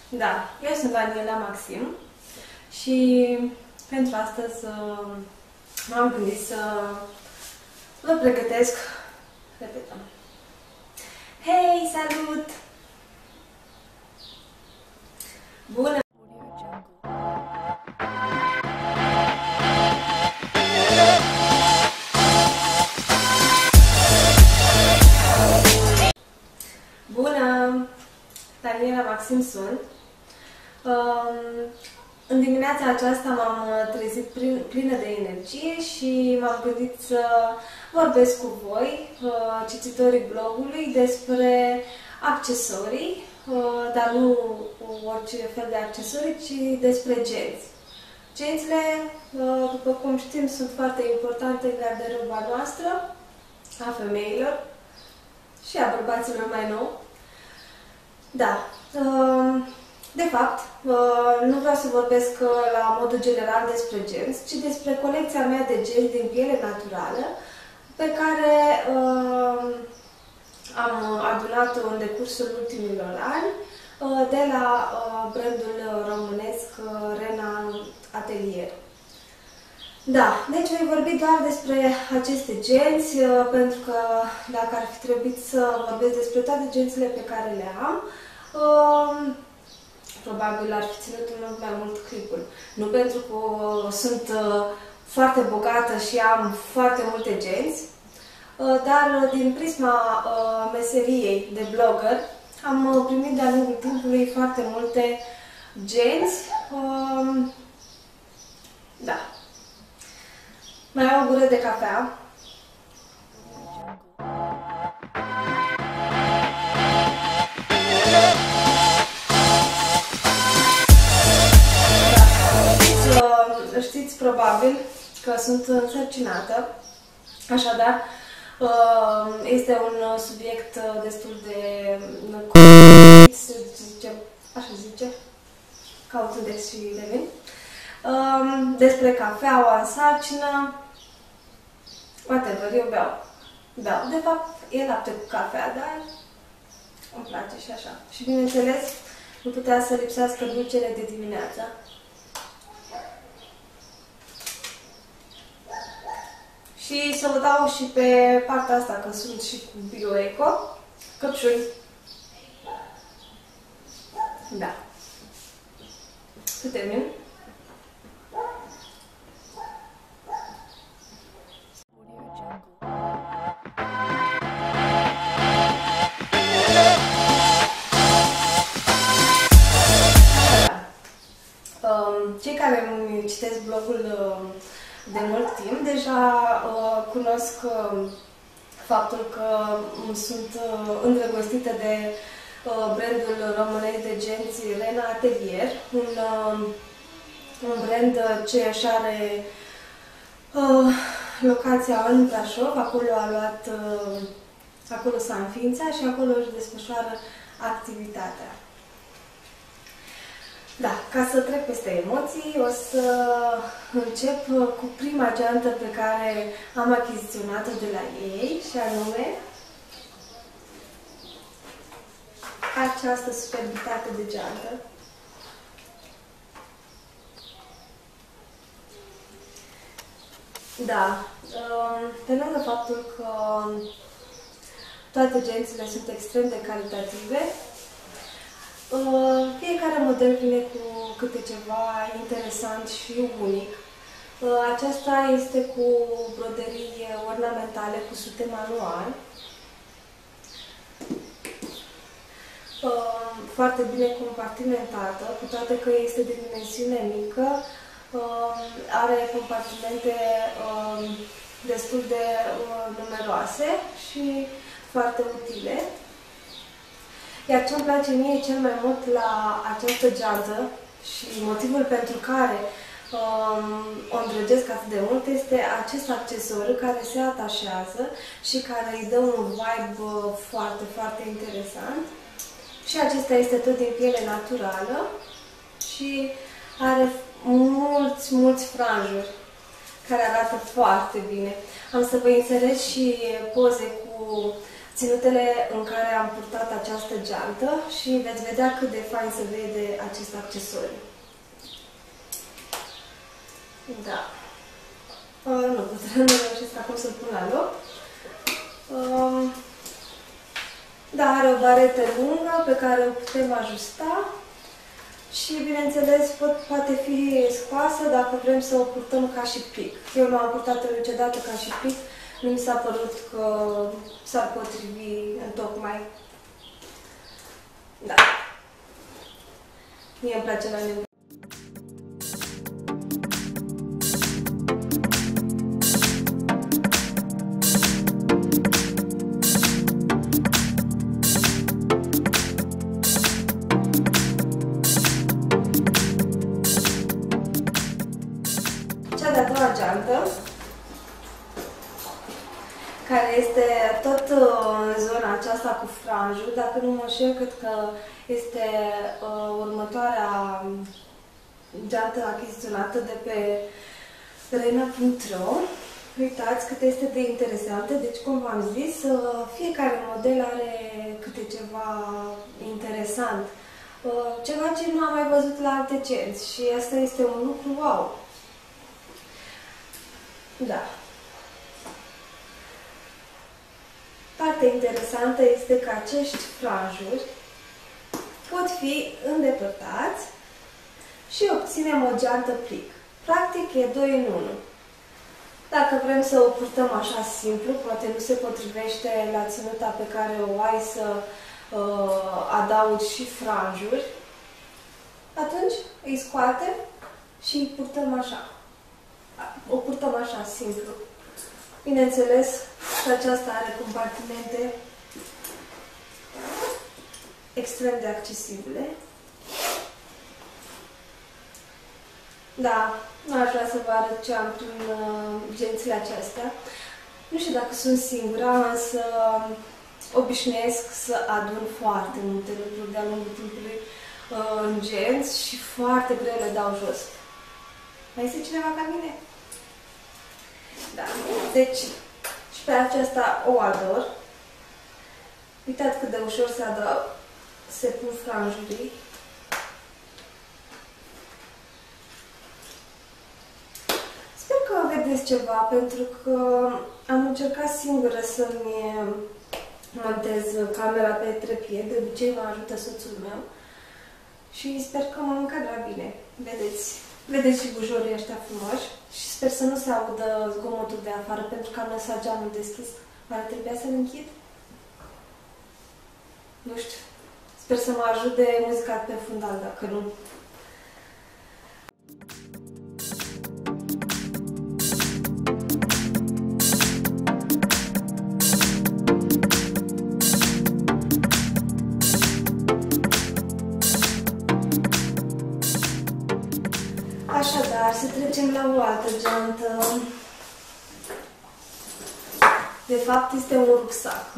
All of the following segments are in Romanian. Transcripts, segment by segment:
Da, eu sunt Daniela Maxim și pentru astăzi m-am gândit să vă pregătesc. Repetăm. Hei, salut! Bună! Bună! Daniela Maxim sunt. În dimineața aceasta m-am trezit plină de energie și m-am gândit să vorbesc cu voi, cititorii blogului, despre accesorii, dar nu orice fel de accesorii, ci despre genți. Gențile, după cum știm, sunt foarte importante în garderoba noastră, a femeilor și a bărbaților mai nou. Da. De fapt, nu vreau să vorbesc la modul general despre genți, ci despre colecția mea de genți din piele naturală, pe care am adunat-o în decursul ultimilor ani de la brandul românesc Rena Atelier. Da, deci voi vorbi doar despre aceste genți, pentru că dacă ar fi trebuit să vorbesc despre toate gențile pe care le am, probabil ar fi ținut mult mai mult clipul. Nu pentru că sunt foarte bogată și am foarte multe genți, dar din prisma meseriei de blogger am primit de-a lungul timpului foarte multe genți. Da. Mai au o gură de cafea. Știți probabil că sunt însărcinată, așadar este un subiect destul de să zicem, așa zice, caut des și revin, despre cafeaua în sarcină, whatever, eu beau. De fapt, e lapte cu cafea, dar îmi place și așa. Și bineînțeles, nu putea să lipsească dulcele de dimineață. Și să vă dau și pe partea asta, că sunt și cu bio-eco, căpșuni. Da. Să termin. Cei care îmi citesc blogul de mult timp deja cunosc faptul că sunt îndrăgostită de brandul românesc de genți Rena Atelier, un brand ce își are locația în Brașov, acolo s-a înființat și acolo își desfășoară activitatea. Da, ca să trec peste emoții, o să încep cu prima geantă pe care am achiziționat-o de la ei, și anume această superbitate de geantă. Da, pe lângă faptul că toate gențile sunt extrem de calitative, fiecare model vine cu câte ceva interesant și unic. Aceasta este cu broderii ornamentale cu sute manual, foarte bine compartimentată, cu toate că este de dimensiune mică, are compartimente destul de numeroase și foarte utile. Iar ce îmi place mie cel mai mult la această geantă și motivul pentru care o îndrăgesc atât de mult este acest accesoriu care se atașează și care îi dă un vibe foarte, foarte interesant. Și acesta este tot din piele naturală și are mulți franjuri care arată foarte bine. Am să vă inserez și poze cu ținutele în care am purtat această geantă și veți vedea cât de fain se vede acest accesoriu. Da. Nu reușesc acum să-l pun la loc. Da, are o baretă lungă pe care o putem ajusta și, bineînțeles, poate fi scoasă dacă vrem să o purtăm ca și plic. Eu nu am purtat-o niciodată ca și plic, nu mi s-a părut că s-ar potrivi întocmai. Da. Mie îmi place la nevoie. Cea de-a doua geantă, care este tot în zona aceasta cu franjuri, dacă nu mă înșel, cred că este următoarea geantă achiziționată de pe Rena.ro. Uitați cât este de interesantă, deci cum v-am zis, fiecare model are câte ceva interesant. Ceva ce nu am mai văzut la alte cenți și asta este un lucru wow. Da. Partea interesantă este că acești franjuri pot fi îndepărtați și obținem o geantă plic. Practic e 2 în 1. Dacă vrem să o purtăm așa simplu, poate nu se potrivește la ținuta pe care o ai să adaugi și franjuri, atunci îi scoatem și îi purtăm așa. O purtăm așa, simplu. Bineînțeles că aceasta are compartimente extrem de accesibile. Da, nu aș vrea să vă arăt ce am prin gențile acestea. Nu știu dacă sunt singura, însă obișnuiesc să adun foarte multe lucruri de-a lungul timpului în genți și foarte greu le dau jos. Mai este cineva ca mine? Da. Deci, și pe aceasta o ador. Uitați cât de ușor se pun franjurii. Sper că vedeți ceva, pentru că am încercat singură să-mi montez camera pe trepie. De obicei mă ajută soțul meu. Și sper că m-am încadrat bine. Vedeți și bujorii ăștia frumoși și sper să nu se audă zgomotul de afară pentru că am lăsat geamul deschis. Oare trebuia să-l închid? Nu știu. Sper să mă ajute muzica pe fundal, dacă nu. Așadar, să trecem la o altă geantă. De fapt, este un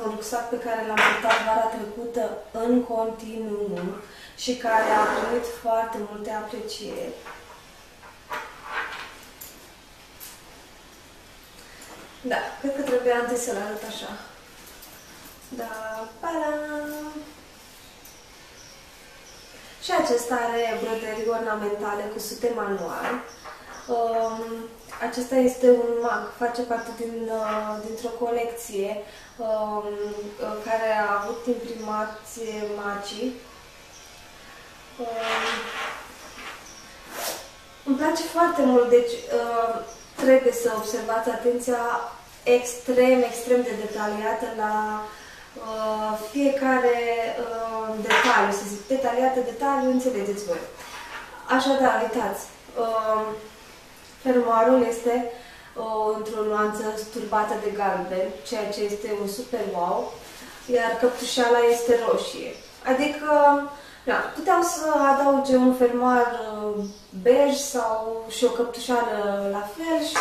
rucsac pe care l-am purtat vara trecută în continuu și care a primit foarte multe aprecieri. Da, cred că trebuia întâi să-l arăt așa. Da, pa-da! Și acesta are broderii ornamentale cu sute manual. Acesta este un mag, face parte dintr-o colecție care a avut imprimație Magii. Îmi place foarte mult, deci trebuie să observați atenția extrem de detaliată la fiecare detaliu, să zic, detaliu, înțelegeți voi. Așadar, uitați, fermoarul este într-o nuanță sturbată de galben, ceea ce este un super wow, iar căptușeala este roșie. Adică, da, puteam să adauge un fermoar bej sau și o căptușeală la fel și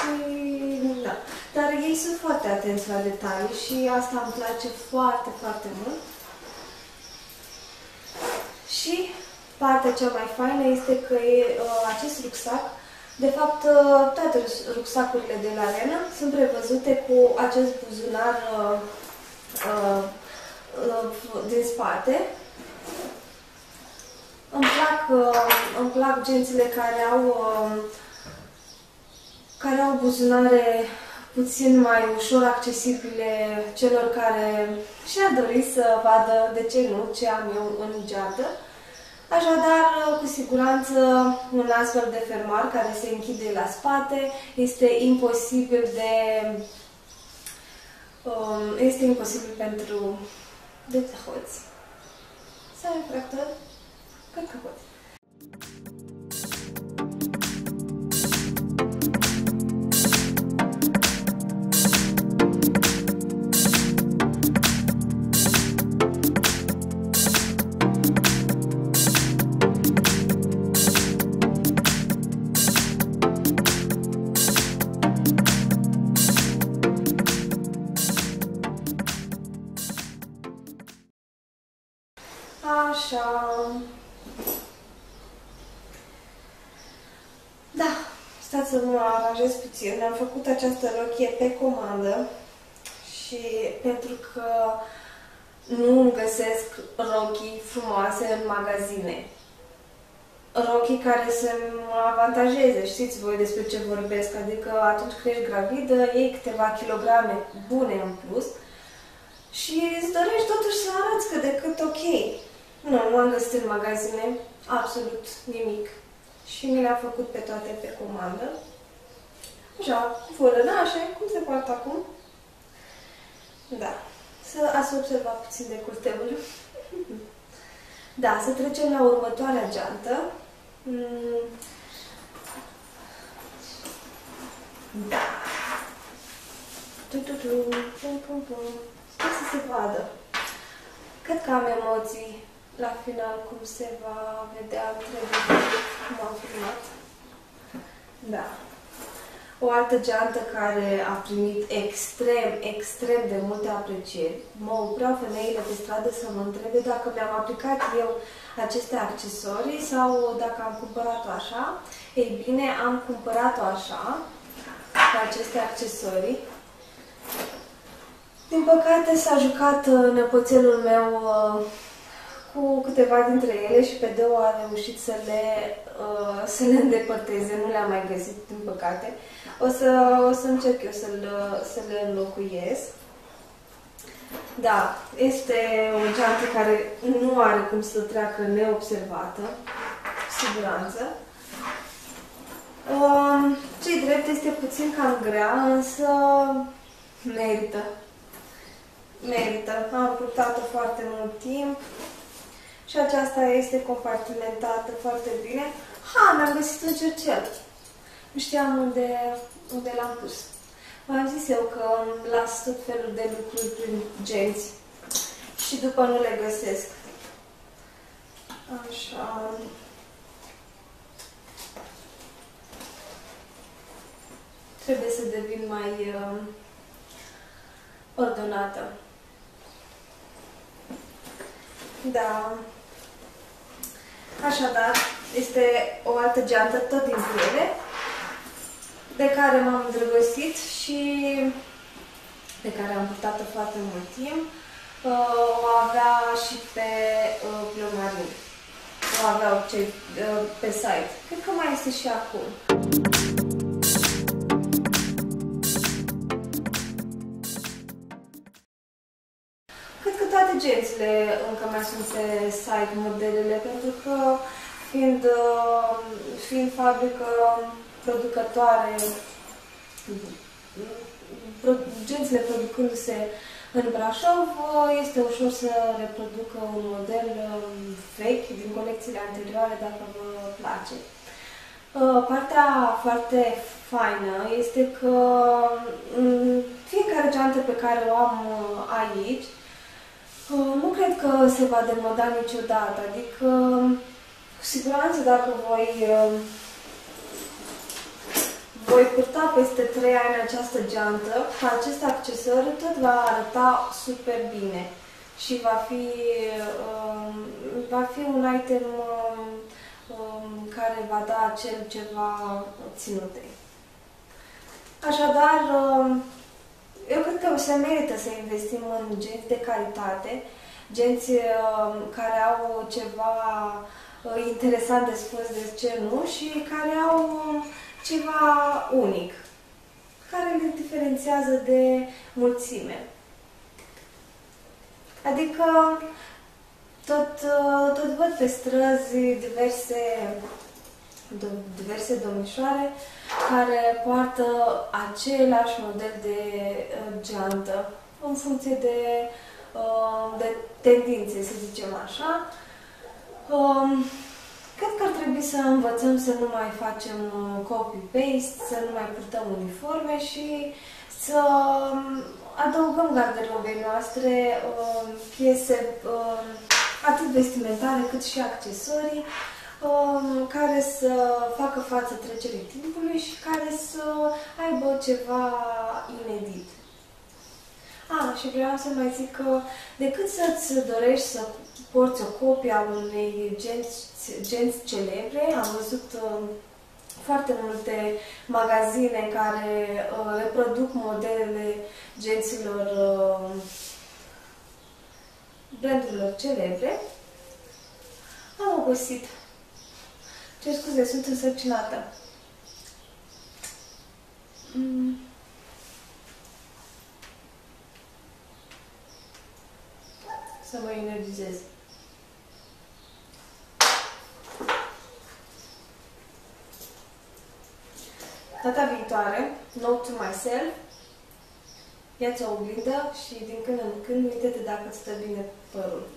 da. Dar ei sunt foarte atenți la detalii și asta îmi place foarte mult. Și partea cea mai faină este că acest rucsac, de fapt toate rucsacurile de la Rena sunt prevăzute cu acest buzunar din spate. Îmi plac gențile care au buzunare puțin mai ușor accesibile celor care și-ar dori să vadă, de ce nu, ce am eu în geantă. Așadar, cu siguranță, un astfel de fermoar care se închide la spate este imposibil pentru hoți. Să ai fractor? Cred că hoți. Așa. Da, stați să mă aranjez puțin. Am făcut această rochie pe comandă și pentru că nu îmi găsesc rochii frumoase în magazine. Rochii care să mă avantajeze, știți voi despre ce vorbesc, adică atunci când ești gravidă, iei câteva kilograme bune în plus și îți dorești totuși să arăți cât de cât ok. Nu am găsit în magazine absolut nimic și mi le-am făcut pe toate pe comandă. Așa, cu fărănașe, cum se poate acum? Da, ați observat puțin de curteul. Da, să trecem la următoarea geantă. Da. Sper să se vadă. Cred că am emoții la final cum se va vedea întregul cum am filmat. Da. O altă geantă care a primit extrem de multe aprecieri. Mă opreau femeile pe stradă să mă întrebe dacă mi-am aplicat eu aceste accesorii sau dacă am cumpărat-o așa. Ei bine, am cumpărat-o așa, cu aceste accesorii. Din păcate s-a jucat nepoțelul meu cu câteva dintre ele și pe două a reușit să le îndepărteze. Nu le-am mai găsit, din păcate. O să încerc eu să le înlocuiesc. Da, este o geantă care nu are cum să treacă neobservată, cu siguranță. Ce-i drept, este puțin cam grea, însă merită. Merită. Am purtat-o foarte mult timp și aceasta este compartimentată foarte bine. Mi-am găsit un cercel. Nu știam unde l-am pus. V-am zis eu că las tot felul de lucruri prin genți și după nu le găsesc. Așa. Trebuie să devin mai ordonată. Da. Așadar, este o altă geantă tot din piele, de care m-am îndrăgostit și pe care am purtat-o foarte mult timp. O avea și pe Pliomarin. O aveau cei pe site. Cred că mai este și acum. Toate gențile încă mai sunt pe site, modelele, pentru că fiind fabrică producătoare, gențile producându-se în Brașov, este ușor să reproducă un model vechi din colecțiile anterioare, dacă vă place. Partea foarte faină este că fiecare geantă pe care o am aici, nu cred că se va demoda niciodată, adică cu siguranță dacă voi purta peste 3 ani această geantă, acest accesoriu tot va arăta super bine și va fi un item care va da acel ceva ținutei. Așadar, eu cred că se merită să investim în genți de calitate genți care au ceva interesant de spus, de ce nu, și care au ceva unic, care le diferențiază de mulțime. Adică tot văd pe străzi diverse domnișoare care poartă același model de geantă în funcție de tendințe, să zicem așa. Cred că ar trebui să învățăm să nu mai facem copy-paste, să nu mai purtăm uniforme și să adăugăm garderobei noastre piese atât vestimentare cât și accesorii care să facă față trecerii timpului și care să aibă ceva inedit. Și vreau să mai zic că decât să-ți dorești să porți o copie a unei genți celebre, am văzut foarte multe magazine care reproduc modelele genților brandurilor celebre. Am obosit. Ce scuze, sunt însărcinată. Să mă energizez. Data viitoare, note to myself, ia-ți o oglindă și din când în când uite-te dacă îți stă bine părul.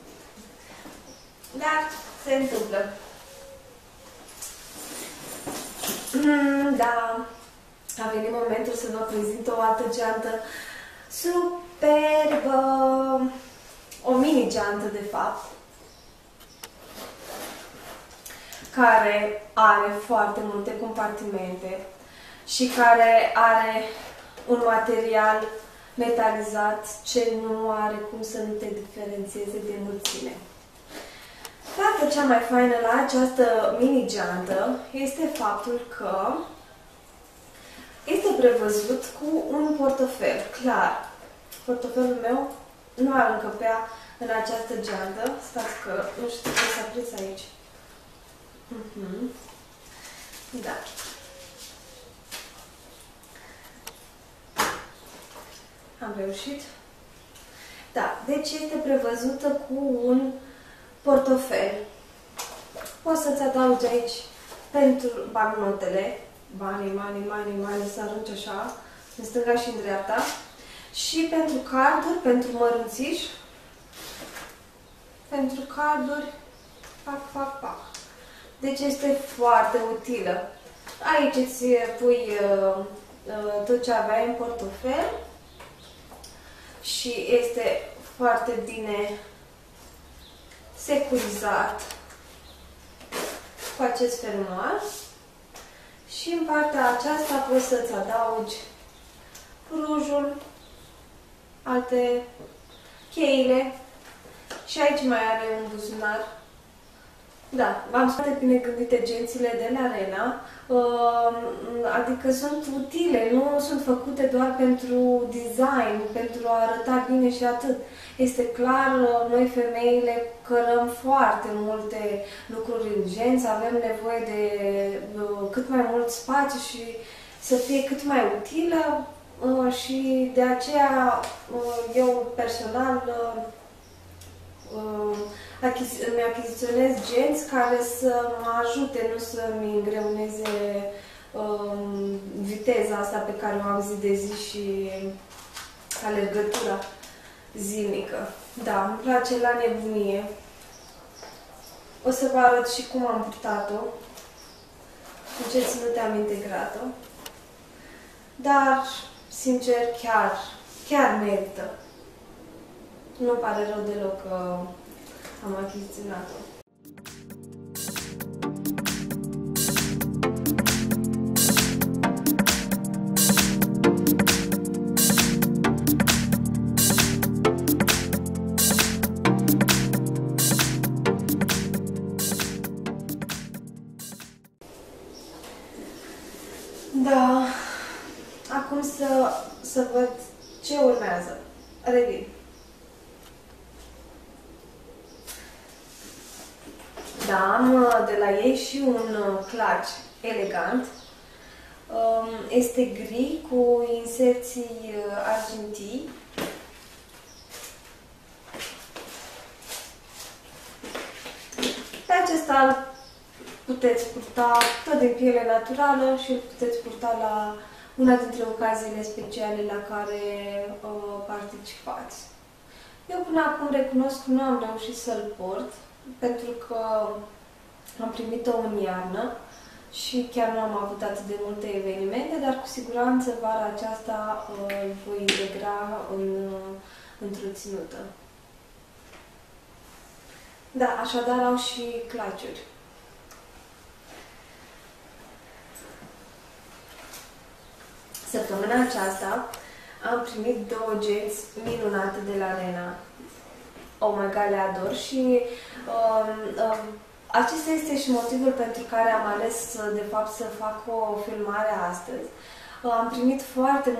Dar se întâmplă. Da, a venit momentul să vă prezint o altă geantă superbă, o mini geantă de fapt, care are foarte multe compartimente și care are un material metalizat ce nu are cum să nu te diferențieze de mulțime. Partea cea mai faină la această mini-geantă este faptul că este prevăzut cu un portofel. Clar, portofelul meu nu ar încăpea în această geantă. Stați că nu știu cum să apriți aici. Da. Am reușit. Da, deci este prevăzută cu un portofel. Poți să-ți adaugi aici pentru bancnotele, banii, să arunci așa, în stânga și în dreapta, și pentru carduri, pentru mărunțiși, pentru carduri, pac. Deci este foarte utilă. Aici îți pui tot ce aveai în portofel și este foarte bine securizat cu acest fermoar. Și în partea aceasta poți să-ți adaugi rujul, alte cheile și aici mai are un buzunar. Da, v-am spus bine gândite gențile de la Rena, adică sunt utile, nu sunt făcute doar pentru design, pentru a arăta bine și atât. Este clar, noi femeile cărăm foarte multe lucruri în genți, avem nevoie de cât mai mult spațiu și să fie cât mai utilă și de aceea eu personal îmi achiziționez genți care să mă ajute, nu să-mi îngreuneze viteza asta pe care o am zi de zi și alergătura zilnică. Da, îmi place la nebunie. O să vă arăt și cum am purtat-o, în ce ținute am integrat-o. Dar, sincer, chiar merită. Nu pare rău deloc că am achiziționat-o. Da, acum să văd ce urmează. Revin. Da, am de la ei și un clutch elegant. Este gri cu inserții argintii. Pe acesta puteți purta tot din piele naturală și îl puteți purta la una dintre ocaziile speciale la care participați. Eu până acum recunosc că nu am reușit să-l port, pentru că am primit-o în iarnă și chiar nu am avut atât de multe evenimente, dar cu siguranță vara aceasta îl voi integra într-o ținută. Da, așadar au și clutch-uri. Săptămâna aceasta am primit două genți minunate de la Rena. Oh my god, le ador și acesta este și motivul pentru care am ales de fapt să fac o filmare astăzi. Am primit foarte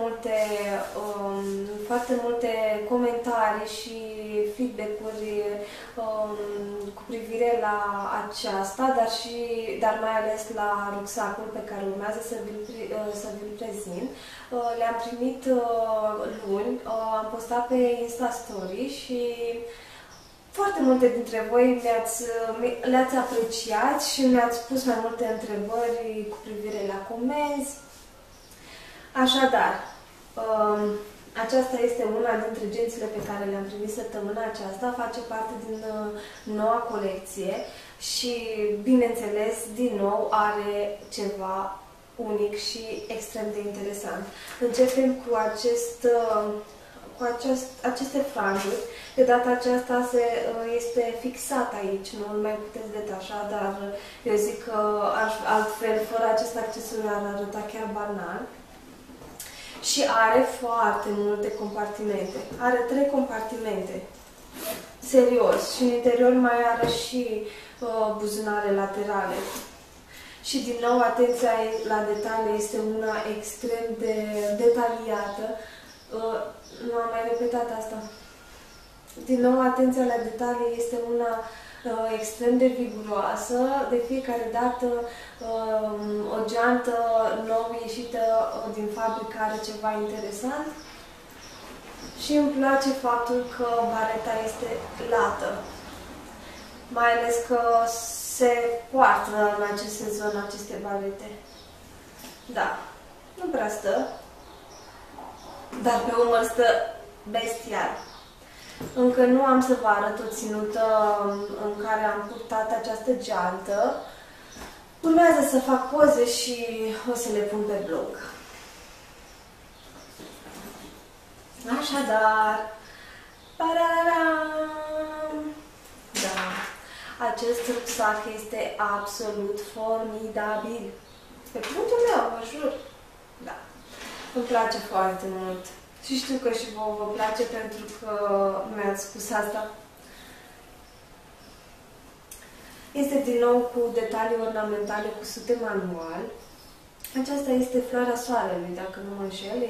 multe comentarii și feedback-uri cu privire la aceasta, dar mai ales la rucsacul pe care urmează să vi-l prezint. Le-am primit luni, am postat pe Insta Story și foarte multe dintre voi le-ați apreciat și mi-ați pus mai multe întrebări cu privire la comenzi. Așadar, aceasta este una dintre gențile pe care le-am primit săptămâna aceasta, face parte din noua colecție și, bineînțeles, din nou are ceva unic și extrem de interesant. Începem cu aceste franjuri. De data aceasta este fixat aici, nu îl mai puteți detașa, dar eu zic că altfel, fără acest accesoriu, ar arăta chiar banal. Și are foarte multe compartimente. Are 3 compartimente. Serios. Și în interior mai are și buzunare laterale. Și din nou, atenția la detalii este una extrem de detaliată. Nu am mai repetat asta. Din nou, atenția la detalii este una extrem de viguroasă. De fiecare dată o geantă nouă ieșită din fabrică are ceva interesant. Și îmi place faptul că bareta este lată. Mai ales că se poartă în acest sezon aceste barete. Da, nu prea stă, dar pe umăr stă bestial. Încă nu am să vă arăt o ținută în care am purtat această geantă. Urmează să fac poze și o să le pun pe blog. Așadar, da, acest rucsac este absolut formidabil. Pe cuvântul meu, vă jur. Da, îmi place foarte mult. Și știu că și vouă vă place pentru că mi-ați spus asta. Este din nou cu detalii ornamentale cusute manual. Aceasta este floarea soarelui, dacă nu mă înșel.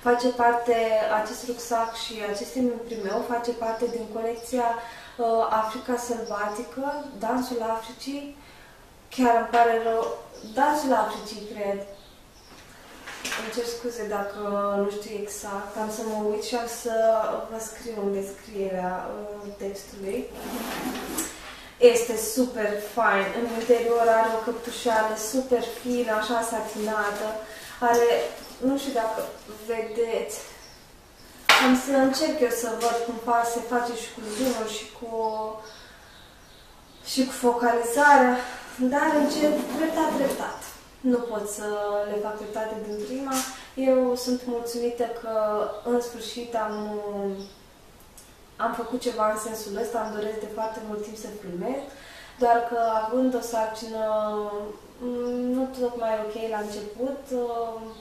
Face parte, acest rucsac și acest imprimeu face parte din colecția Africa Sălbatică, Dansul Africii. Chiar îmi pare rău. Dansul Africii, cred. Îmi cer scuze dacă nu știu exact. Am să mă uit și am să vă scriu în descrierea textului. Este super fain. În interior are o căptușeală super fină, așa satinată. Are, nu știu dacă vedeți, am să încerc eu să văd cum se face și cu zoom-ul și cu focalizarea, dar încep treptat. Nu pot să le fac treptate din prima. Eu sunt mulțumită că în sfârșit am făcut ceva în sensul ăsta, îmi doresc de foarte mult timp să filmez, doar că având o sarcină nu tocmai ok la început,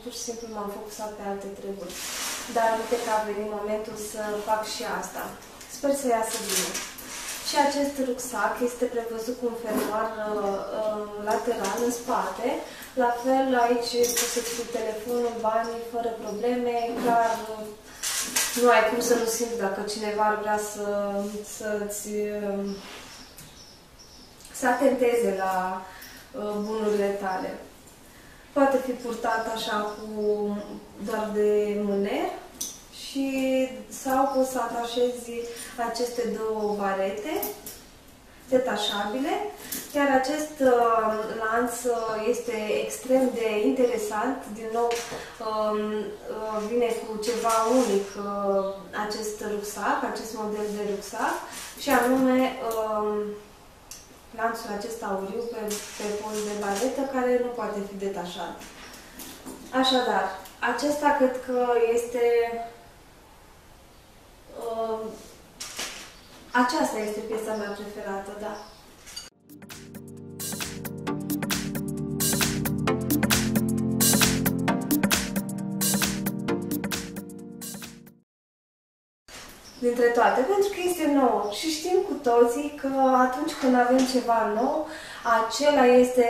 pur și simplu m-am focusat pe alte treburi. Dar uite că a venit momentul să fac și asta. Sper să iasă bine. Și acest rucsac este prevăzut cu un fermoar lateral în spate. La fel, aici poți să ții telefonul, banii, fără probleme, clar nu ai cum să nu simți dacă cineva ar vrea să-ți să atenteze la bunurile tale. Poate fi purtat așa cu doar de mâner și sau poți să atașezi aceste două barete detașabile, iar acest lanț este extrem de interesant. Din nou, vine cu ceva unic acest rucsac, acest model de rucsac, și anume lanțul acesta auriu pe post de baretă, care nu poate fi detașat. Așadar, acesta cred că este aceasta este piesa mea preferată, da. Dintre toate, pentru că este nou și știm cu toții că atunci când avem ceva nou, acela este,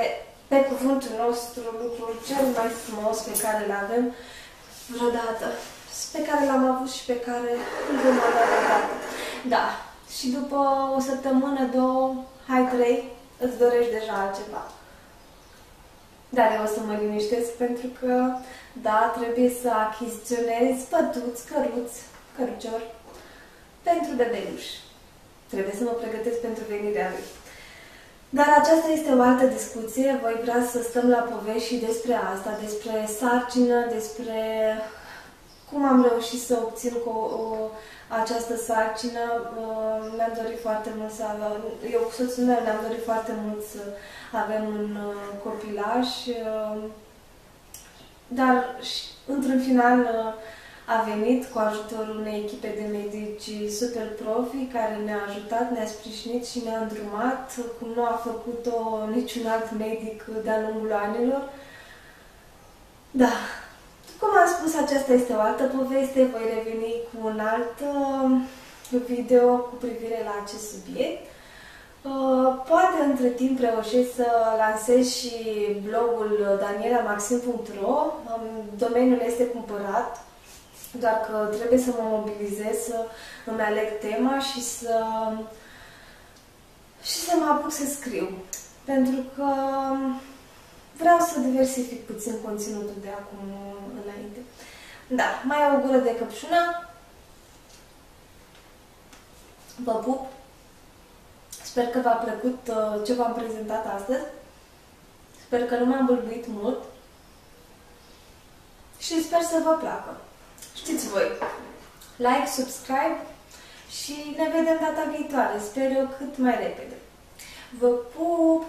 pe cuvântul nostru, lucrul cel mai frumos pe care îl avem vreodată, pe care l-am avut și pe care îl vom avea vreodată. Da. Și după o săptămână, două, hai 3, îți dorești deja altceva. Dar eu o să mă liniștesc pentru că, da, trebuie să achiziționezi pătuți, căruciori pentru bebeluș. Trebuie să mă pregătesc pentru venirea lui. Dar aceasta este o altă discuție. Voi vrea să stăm la povești și despre asta, despre sarcină, despre cum am reușit să obțin această sarcină. Mi-am dorit foarte mult să avem, eu cu soțul meu ne-am dorit foarte mult să avem un copilaș, dar într-un final a venit cu ajutorul unei echipe de medici super profi care ne-a ajutat, ne-a sprijinit și ne-a îndrumat, cum nu a făcut-o niciun alt medic de-a lungul anilor. Da. Cum am spus, aceasta este o altă poveste, voi reveni cu un alt video cu privire la acest subiect. Poate între timp reușesc să lansez și blogul danielamaxim.ro. Domeniul este cumpărat, doar că trebuie să mă mobilizez, să îmi aleg tema și să mă apuc să scriu. Pentru că vreau să diversific puțin conținutul de acum înainte. Da, mai au o gură de căpșună. Vă pup. Sper că v-a plăcut ce v-am prezentat astăzi. Sper că nu m-am bâlbuit mult. Și sper să vă placă. Știți voi. Like, subscribe și ne vedem data viitoare. Sper eu cât mai repede. Vă pup!